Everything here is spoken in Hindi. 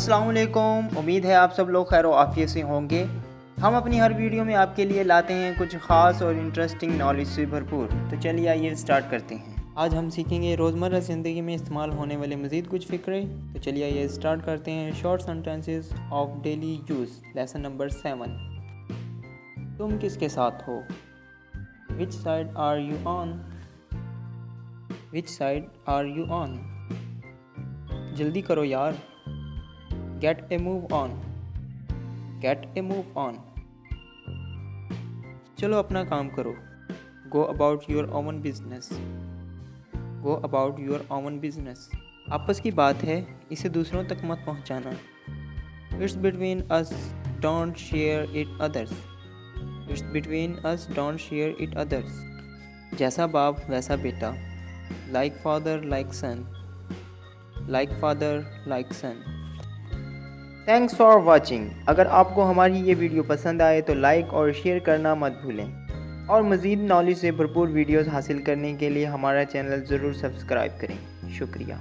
अस्सलाम वालेकुम। उम्मीद है आप सब लोग खैर आफियत से होंगे। हम अपनी हर वीडियो में आपके लिए लाते हैं कुछ ख़ास और इंटरेस्टिंग नॉलेज से भरपूर। तो चलिए आइए स्टार्ट करते हैं। आज हम सीखेंगे रोज़मर्रा ज़िंदगी में इस्तेमाल होने वाले मज़ीद कुछ फ़िक्रे। तो चलिए आइए स्टार्ट करते हैं। Short sentences of daily use, lesson number 7। तुम किसके साथ हो? Which side are you on? Which side are you on? जल्दी करो यार। Get a move on. Get a move on. चलो अपना काम करो। Go about your own business. Go about your own business. आपस की बात है, इसे दूसरों तक मत पहुंचाना। It's between us, don't share it others. It's between us, don't share it others. जैसा बाप वैसा बेटा। Like father, like son. Like father, like son. Thanks for watching. अगर आपको हमारी ये वीडियो पसंद आए तो लाइक और शेयर करना मत भूलें और मज़ीद नॉलेज से भरपूर वीडियोस हासिल करने के लिए हमारा चैनल ज़रूर सब्सक्राइब करें। शुक्रिया।